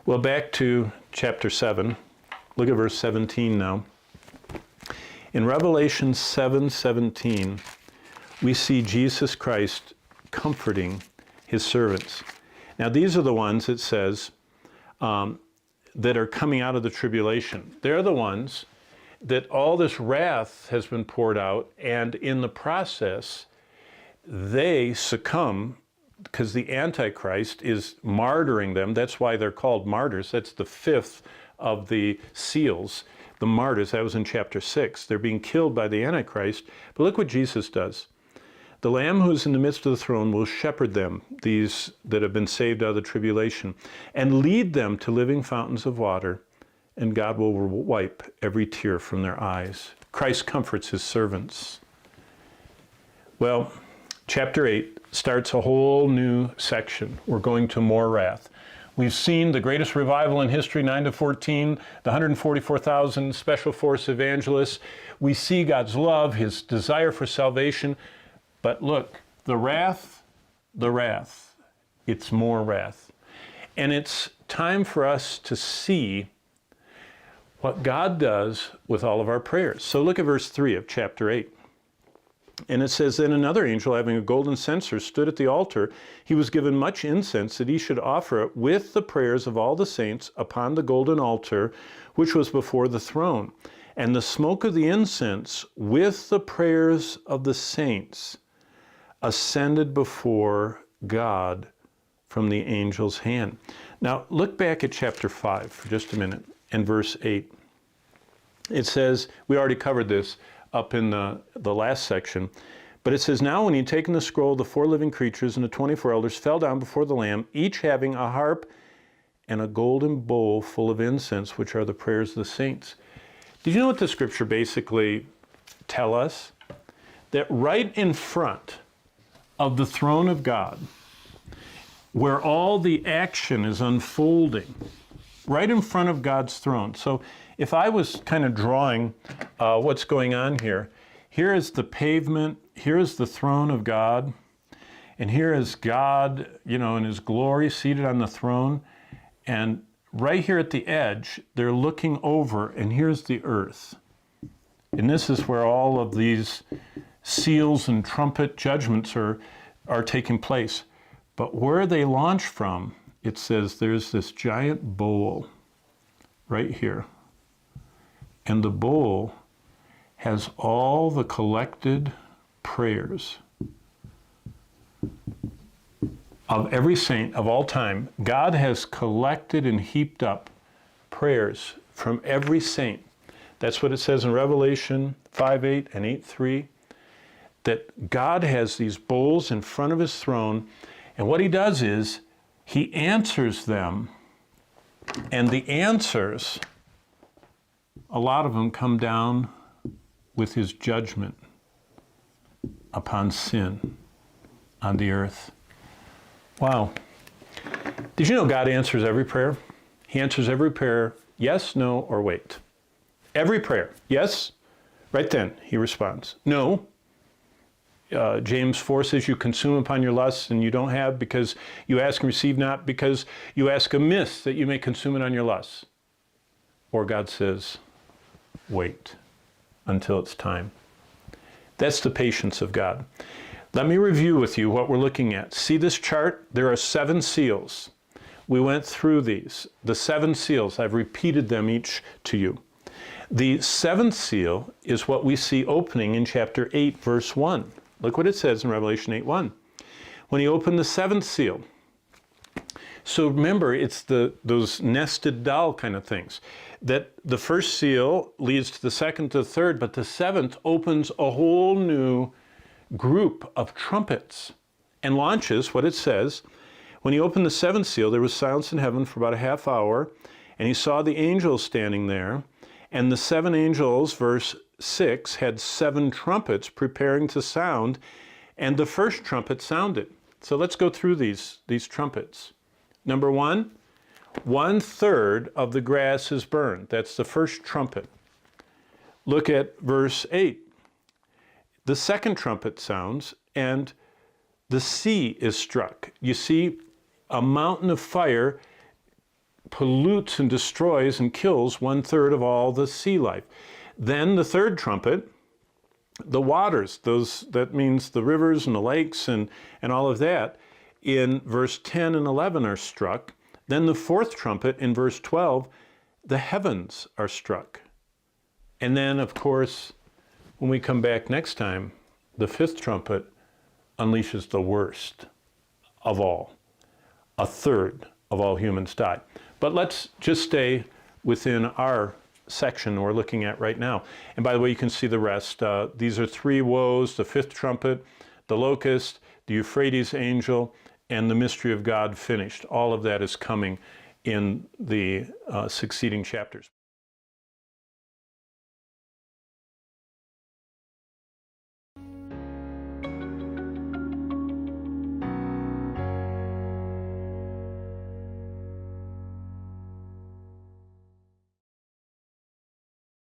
Well, back to chapter 7. Look at verse 17 now. In Revelation 7:17, we see Jesus Christ comforting his servants. Now, these are the ones, it says, that are coming out of the tribulation. They're the ones that all this wrath has been poured out, and in the process, they succumb because the Antichrist is martyring them. That's why they're called martyrs. That's the fifth of the seals, the martyrs. That was in chapter 6. They're being killed by the Antichrist. But look what Jesus does. The Lamb who is in the midst of the throne will shepherd them, these that have been saved out of the tribulation, and lead them to living fountains of water, and God will wipe every tear from their eyes. Christ comforts his servants. Well, chapter 8 starts a whole new section. We're going to more wrath. We've seen the greatest revival in history, 9 to 14, the 144,000 special force evangelists. We see God's love, his desire for salvation. But look, the wrath, it's more wrath. And it's time for us to see what God does with all of our prayers. So look at verse 3 of chapter 8. And it says, then another angel having a golden censer stood at the altar. He was given much incense that he should offer it with the prayers of all the saints upon the golden altar, which was before the throne. And the smoke of the incense with the prayers of the saints ascended before God from the angel's hand. Now look back at chapter 5 for just a minute and verse 8. It says, we already covered this up in the last section, but it says, now when he had taken the scroll, the 4 living creatures and the 24 elders fell down before the Lamb, each having a harp and a golden bowl full of incense, which are the prayers of the saints. Did you know what the scripture basically tell us? That right in front of the throne of God, where all the action is unfolding, right in front of God's throne. So if I was kind of drawing what's going on here, here is the pavement, here is the throne of God, and here is God, in his glory seated on the throne. And right here at the edge, they're looking over, and here's the earth. And this is where all of these seals and trumpet judgments are taking place. But where they launch from, it says there's this giant bowl right here. And the bowl has all the collected prayers of every saint of all time. God has collected and heaped up prayers from every saint. That's what it says in Revelation 5:8 and 8:3, that God has these bowls in front of his throne, and what he does is he answers them, and the answers, a lot of them come down with his judgment upon sin on the earth. Wow. Did you know God answers every prayer? He answers every prayer, yes, no, or wait. Every prayer, yes, right then he responds. No. James 4 says you consume upon your lusts and you don't have because you ask and receive not because you ask amiss that you may consume it on your lusts. Or God says, wait until it's time. That's the patience of God. Let me review with you what we're looking at. See this chart? There are 7 seals. We went through these. The 7 seals, I've repeated them each to you. The 7th seal is what we see opening in chapter 8, verse 1. Look what it says in Revelation 8:1. When he opened the 7th seal. So remember, it's those nested doll kind of things. That the first seal leads to the second to the third, but the 7th opens a whole new group of trumpets and launches what it says. When he opened the 7th seal, there was silence in heaven for about a half hour, and he saw the angels standing there, and the 7 angels, verse 6, had 7 trumpets preparing to sound, and the first trumpet sounded. So let's go through these trumpets. Number 1, 1/3 of the grass is burned. That's the first trumpet. Look at verse 8. The second trumpet sounds, and the sea is struck. You see a mountain of fire pollutes and destroys and kills 1/3 of all the sea life. Then the third trumpet, the waters, that means the rivers and the lakes and all of that, in verse 10 and 11 are struck. Then the fourth trumpet in verse 12, the heavens are struck. And then, of course, when we come back next time, the fifth trumpet unleashes the worst of all. 1/3 of all humans die. But let's just stay within our section we're looking at right now. And by the way, you can see the rest. These are 3 woes: the fifth trumpet, the locust, the Euphrates angel, and the mystery of God finished. All of that is coming in the succeeding chapters.